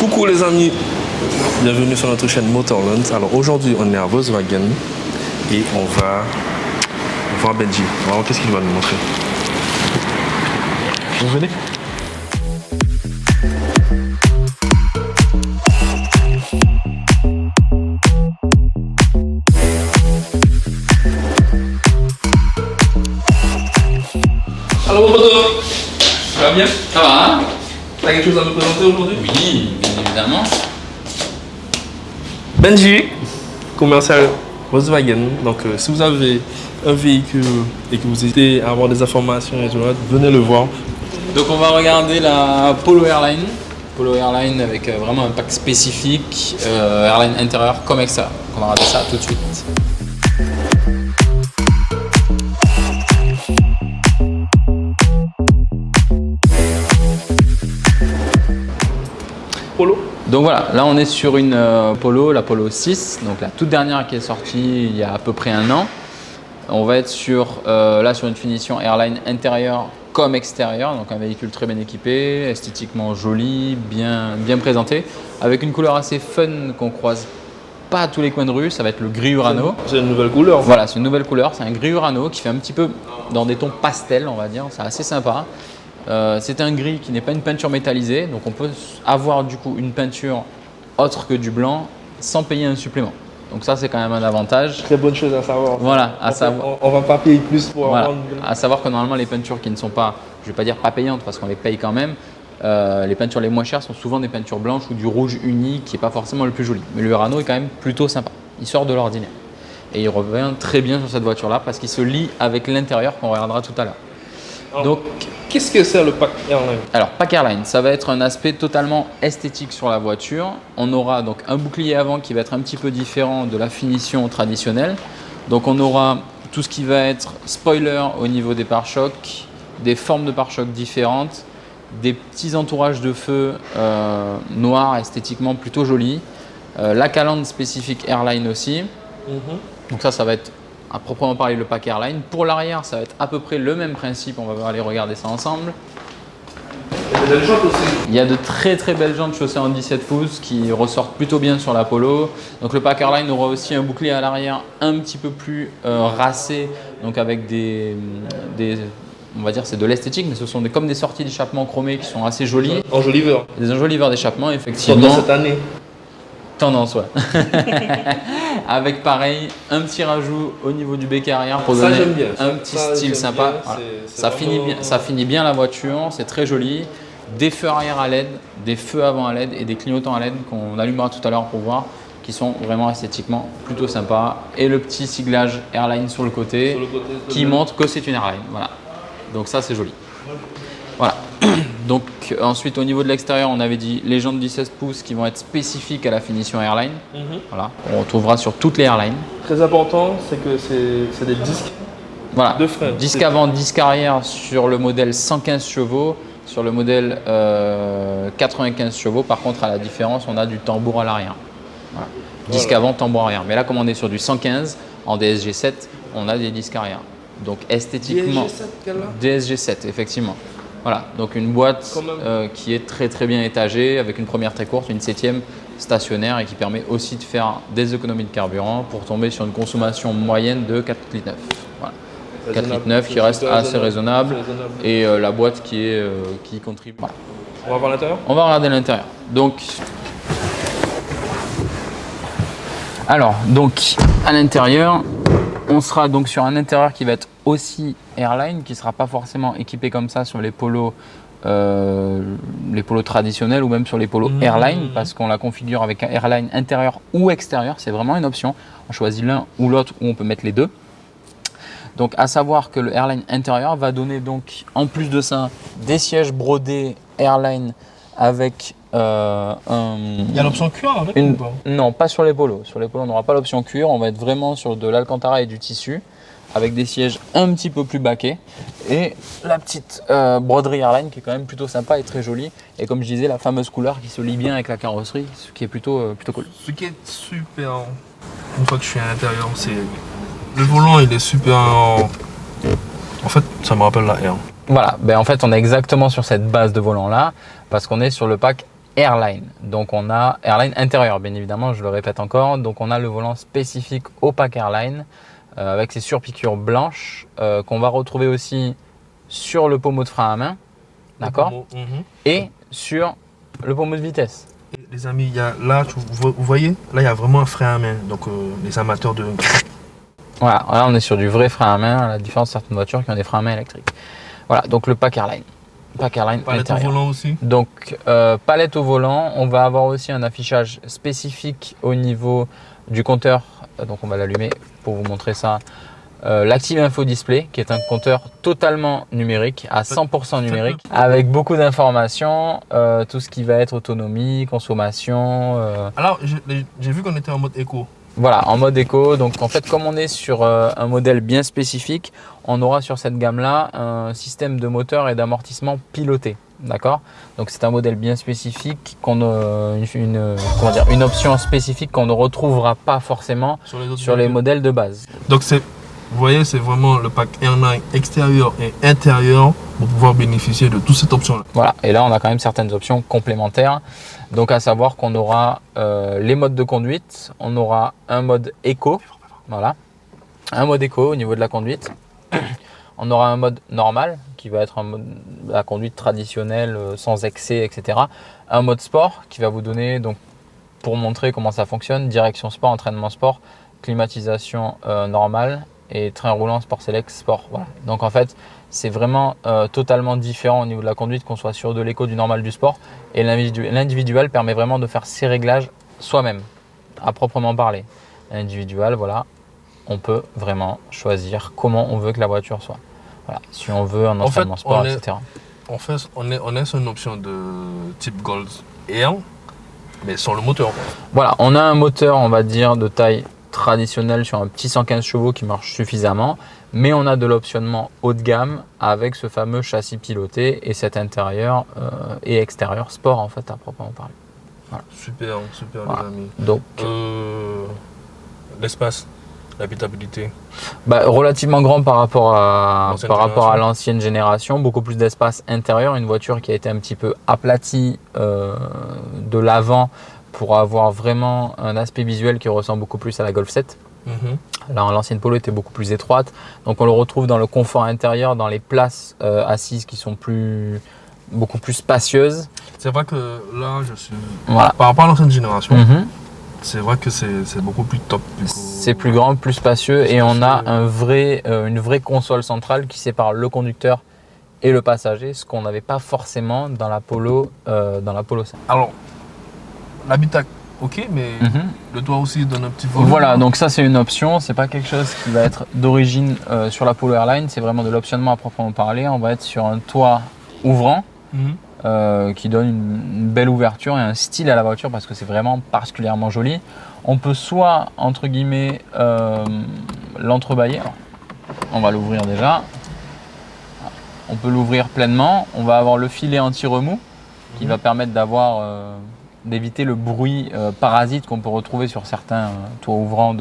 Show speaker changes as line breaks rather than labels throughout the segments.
Coucou les amis, bienvenue sur notre chaîne Motorland. Alors aujourd'hui on est à Volkswagen et on va voir Benji. On va voir qu'est-ce qu'il va nous montrer. Vous venez? Alors mon poteau, ça va bien?
Ça va, hein?
T'as quelque chose à me présenter aujourd'hui?
Oui, bien évidemment.
Benji, commercial Volkswagen. Donc si vous avez un véhicule et que vous hésitez à avoir des informations et tout, venez le voir.
Donc on va regarder la Polo Airline. Polo Airline avec vraiment un pack spécifique, Airline intérieur comme extérieur. On va regarder ça tout de suite.
Polo.
Donc voilà, là on est sur une Polo, la Polo 6, donc la toute dernière qui est sortie il y a à peu près un an. On va être là sur une finition Airline intérieur comme extérieur, donc un véhicule très bien équipé, esthétiquement joli, bien présenté, avec une couleur assez fun qu'on croise pas à tous les coins de rue, ça va être le gris Urano.
C'est une nouvelle couleur.
Voilà, c'est une nouvelle couleur, c'est un gris Urano qui fait un petit peu dans des tons pastels, on va dire, c'est assez sympa. C'est un gris qui n'est pas une peinture métallisée, donc on peut avoir du coup une peinture autre que du blanc sans payer un supplément. Donc ça c'est quand même un avantage.
Très bonne chose à savoir.
Voilà, à savoir.
On va pas payer plus pour
Voilà,
avoir
à savoir que normalement les peintures qui ne sont pas, je vais pas dire pas payantes parce qu'on les paye quand même, les peintures les moins chères sont souvent des peintures blanches ou du rouge uni qui n'est pas forcément le plus joli. Mais le Urano est quand même plutôt sympa, il sort de l'ordinaire. Et il revient très bien sur cette voiture là parce qu'il se lie avec l'intérieur qu'on regardera tout à l'heure.
Donc, qu'est-ce que c'est le pack Airline?
Alors, pack Airline, ça va être un aspect totalement esthétique sur la voiture. On aura donc un bouclier avant qui va être un petit peu différent de la finition traditionnelle. Donc, on aura tout ce qui va être spoiler au niveau des pare-chocs, des formes de pare-chocs différentes, des petits entourages de feu noirs esthétiquement plutôt jolis, la calandre spécifique Airline aussi. Donc ça va être à proprement parler le pack Airline. Pour l'arrière, ça va être à peu près le même principe. On va aller regarder ça ensemble.
Il y a des belles jantes aussi.
Il y a de très belles jantes chaussées en 17 pouces qui ressortent plutôt bien sur la Polo. Donc le pack Airline aura aussi un bouclier à l'arrière un petit peu plus racé, donc avec on va dire c'est de l'esthétique, mais ce sont comme des sorties d'échappement chromées qui sont assez jolies.
Enjoliveur.
Des enjoliveurs d'échappement, effectivement.
Dans cette année.
Tendance, ouais. Avec pareil, un petit rajout au niveau du béquet arrière pour
Ça,
donner
j'aime bien.
un petit style sympa. Voilà. Ça finit bien la voiture, c'est très joli. Des feux arrière à LED, des feux avant à LED et des clignotants à LED qu'on allumera tout à l'heure pour voir, qui sont vraiment esthétiquement plutôt sympas. Et le petit siglage Airline sur le côté, qui montre que c'est une Airline. Voilà. Donc ça, c'est joli. Voilà. Donc ensuite au niveau de l'extérieur, on avait dit les jantes 16 pouces qui vont être spécifiques à la finition Airline. Voilà, on retrouvera sur toutes les Airlines.
Très important, c'est que c'est des disques.
Voilà,
de frein.
Disque avant, disque arrière sur le modèle 115 chevaux, sur le modèle 95 chevaux. Par contre, à la différence, on a du tambour à l'arrière. Voilà. Disque avant, tambour arrière. Mais là, comme on est sur du 115 en DSG7, on a des disques arrière. Donc esthétiquement, DSG7 effectivement. Voilà, donc une boîte qui est très bien étagée avec une première très courte, une 7e stationnaire et qui permet aussi de faire des économies de carburant pour tomber sur une consommation moyenne de 4,9 litres. Voilà. 4,9 litres qui reste assez raisonnable et la boîte qui contribue. Voilà.
On va voir l'intérieur? On
va regarder l'intérieur. Donc à l'intérieur, on sera donc sur un intérieur qui va être aussi Airline, qui ne sera pas forcément équipé comme ça sur les polos traditionnels ou même sur les polos Airline, parce qu'on la configure avec un Airline intérieur ou extérieur, c'est vraiment une option. On choisit l'un ou l'autre ou on peut mettre les deux. Donc à savoir que le Airline intérieur va donner donc en plus de ça des sièges brodés Airline avec
Il y a l'option cuir avec ou pas?
Non, pas sur les polos. Sur les polos, on n'aura pas l'option cuir. On va être vraiment sur de l'alcantara et du tissu avec des sièges un petit peu plus baquets et la petite broderie Airline qui est quand même plutôt sympa et très jolie. Et comme je disais, la fameuse couleur qui se lie bien avec la carrosserie, ce qui est plutôt cool.
Ce qui est super, une fois que je suis à l'intérieur, c'est le volant, il est super. En fait, ça me rappelle la R.
Voilà, ben en fait on est exactement sur cette base de volant là parce qu'on est sur le pack Airline. Donc on a Airline intérieur, bien évidemment, je le répète encore. Donc on a le volant spécifique au pack Airline avec ses surpiqûres blanches qu'on va retrouver aussi sur le pommeau de frein à main, d'accord, et sur le pommeau de vitesse.
Et les amis, il y a, là, vous voyez, là il y a vraiment un frein à main. Donc les amateurs de...
Voilà, là on est sur du vrai frein à main, à la différence de certaines voitures qui ont des freins à main électriques. Voilà, donc le pack Airline. Pack Airline
palette
intérieur.
au volant aussi.
Donc palette au volant, on va avoir aussi un affichage spécifique au niveau du compteur. Donc on va l'allumer pour vous montrer ça. L'Active Info Display qui est un compteur totalement numérique, à 100% numérique, avec beaucoup d'informations, tout ce qui va être autonomie, consommation.
Alors j'ai vu qu'on était en mode éco.
Voilà, en mode éco. Donc en fait, comme on est sur un modèle bien spécifique, on aura sur cette gamme-là un système de moteur et d'amortissement piloté. D'accord. Donc c'est un modèle bien spécifique, une option spécifique qu'on ne retrouvera pas forcément sur les modèles de base.
Donc vous voyez, c'est vraiment le pack Airline extérieur et intérieur pour pouvoir bénéficier de toute cette option-là.
Voilà, et là on a quand même certaines options complémentaires. Donc à savoir qu'on aura les modes de conduite, on aura un mode éco, voilà, un mode éco au niveau de la conduite. On aura un mode normal qui va être un mode, la conduite traditionnelle sans excès, etc. Un mode sport qui va vous donner, donc pour montrer comment ça fonctionne, direction sport, entraînement sport, climatisation normale et train roulant sport select sport. Voilà. Donc en fait c'est vraiment totalement différent au niveau de la conduite, qu'on soit sur de l'éco, du normal, du sport. Et l'individuel permet vraiment de faire ses réglages soi-même, à proprement parler. L'individuel, voilà, on peut vraiment choisir comment on veut que la voiture soit. Voilà, si on veut un entraînement sport, etc.
En fait, on est sur une option de type Gold Air, mais sans le moteur.
Voilà, on a un moteur, on va dire, de taille traditionnelle sur un petit 115 chevaux qui marche suffisamment, mais on a de l'optionnement haut de gamme avec ce fameux châssis piloté et cet intérieur et extérieur sport, en fait, à proprement parler. Voilà.
Super, super,
voilà.
les amis.
Donc,
l'espace, l'habitabilité,
relativement grand par rapport à l'ancienne génération, beaucoup plus d'espace intérieur, une voiture qui a été un petit peu aplatie de l'avant pour avoir vraiment un aspect visuel qui ressemble beaucoup plus à la Golf 7. Là, l'ancienne Polo était beaucoup plus étroite, donc on le retrouve dans le confort intérieur, dans les places assises qui sont beaucoup plus spacieuses.
C'est vrai que là, voilà. Par rapport à l'ancienne génération, c'est vrai que c'est beaucoup plus top.
C'est plus grand, plus spacieux, et on a une vraie console centrale qui sépare le conducteur et le passager, ce qu'on n'avait pas forcément dans la Polo 5.
Alors, l'habitacle, ok, mais le toit aussi donne un petit volume.
Voilà, donc ça c'est une option, c'est pas quelque chose qui va être d'origine sur la Polo Airline, c'est vraiment de l'optionnement à proprement parler. On va être sur un toit ouvrant qui donne une belle ouverture et un style à la voiture parce que c'est vraiment particulièrement joli. On peut soit, entre guillemets, l'entrebâiller. On va l'ouvrir déjà. On peut l'ouvrir pleinement. On va avoir le filet anti-remous qui va permettre d'éviter le bruit parasite qu'on peut retrouver sur certains toits ouvrants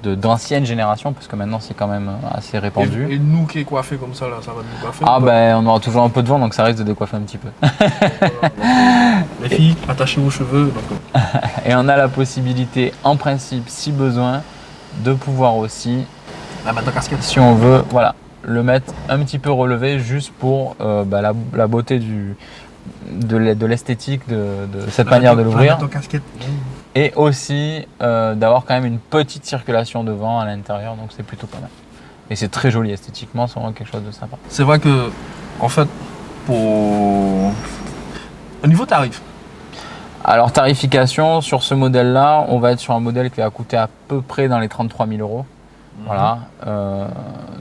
d'ancienne génération, parce que maintenant c'est quand même assez répandu.
Et nous qui est coiffé comme ça, là, ça va nous coiffer?
Ah ben on aura toujours un peu de vent, donc ça risque de décoiffer un petit peu.
Les filles, attachez vos cheveux. Donc...
Et on a la possibilité, en principe, si besoin, de pouvoir aussi, si on veut, voilà, le mettre un petit peu relevé, juste pour la beauté de l'esthétique de cette manière de l'ouvrir. Et aussi d'avoir quand même une petite circulation de vent à l'intérieur, donc c'est plutôt pas mal. Et c'est très joli esthétiquement, c'est vraiment quelque chose de sympa.
C'est vrai que, en fait, au niveau tarif. Alors
tarification, sur ce modèle-là, on va être sur un modèle qui va coûter à peu près dans les 33 000 euros. Voilà.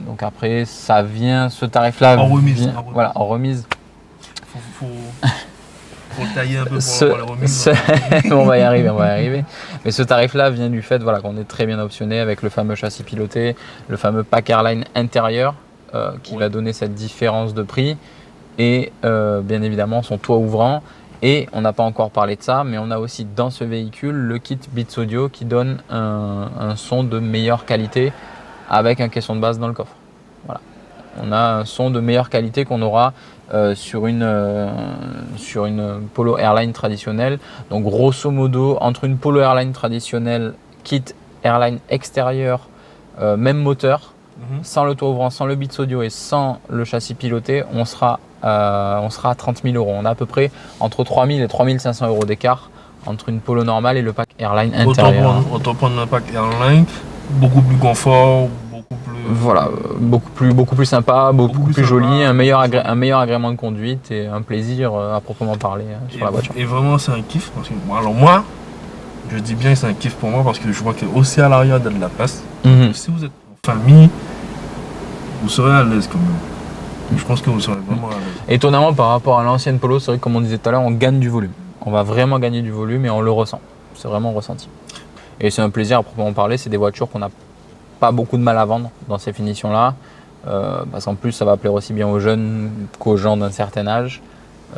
Donc après, ça vient, ce tarif-là.
En remise.
Voilà, en remise.
Faut le tailler un peu pour avoir la remise.
On va y arriver. Mais ce tarif-là vient du fait qu'on est très bien optionné avec le fameux châssis piloté, le fameux pack Airline intérieur qui va donner cette différence de prix et bien évidemment son toit ouvrant. Et on n'a pas encore parlé de ça, mais on a aussi dans ce véhicule le kit Beats Audio qui donne un son de meilleure qualité avec un caisson de base dans le coffre. Voilà. On a un son de meilleure qualité qu'on aura sur une Polo Airline traditionnelle. Donc grosso modo, entre une Polo Airline traditionnelle, kit Airline extérieur, même moteur, sans le toit ouvrant, sans le Beats Audio et sans le châssis piloté, on sera à 30 000 €. On a à peu près entre 3 000 et 3 500 € d'écart entre une Polo normale et le pack Airline intérieur.
Autant prendre un pack Airline, beaucoup plus confort, beaucoup plus...
Voilà, beaucoup plus sympa, beaucoup plus joli, un meilleur agrément de conduite et un plaisir à proprement parler sur la voiture.
Et vraiment c'est un kiff parce que alors moi, je dis bien que c'est un kiff pour moi parce que je vois que aussi à l'arrière il y a de la place. Si vous êtes en famille, vous serez à l'aise quand même. Je pense que vous serez vraiment à l'aise.
Étonnamment par rapport à l'ancienne Polo, c'est vrai que comme on disait tout à l'heure, on gagne du volume. On va vraiment gagner du volume et on le ressent. C'est vraiment ressenti. Et c'est un plaisir à proprement parler. C'est des voitures qu'on n'a pas beaucoup de mal à vendre dans ces finitions-là. Parce qu'en plus, ça va plaire aussi bien aux jeunes qu'aux gens d'un certain âge.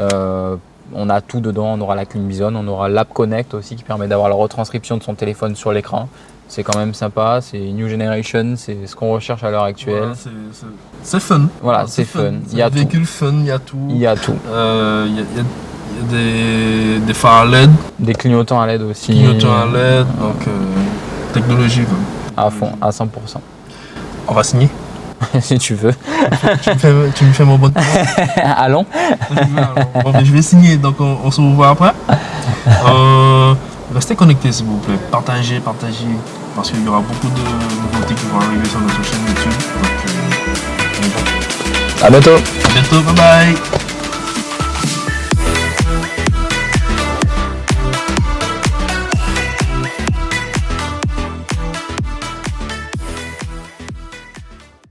On a tout dedans. On aura la clim Bison, on aura l'App Connect aussi qui permet d'avoir la retranscription de son téléphone sur l'écran. C'est quand même sympa, c'est New Generation, c'est ce qu'on recherche à l'heure actuelle.
Voilà, c'est fun.
Voilà, c'est fun. Il y a
tout. Véhicule fun, il y a tout.
Il y a tout.
Il y a des phares LED.
Des clignotants à LED aussi.
Clignotants à LED, donc technologie.
À fond, à 100%.
On va signer.
Si tu veux.
Tu me fais mon bon temps.
Allons.
Bon, je vais signer, donc on se revoit après. Restez connectés s'il vous plaît, partagez, parce qu'il y aura beaucoup de nouveautés qui vont arriver sur notre chaîne YouTube. Donc,
à bientôt.
À bientôt, bye bye.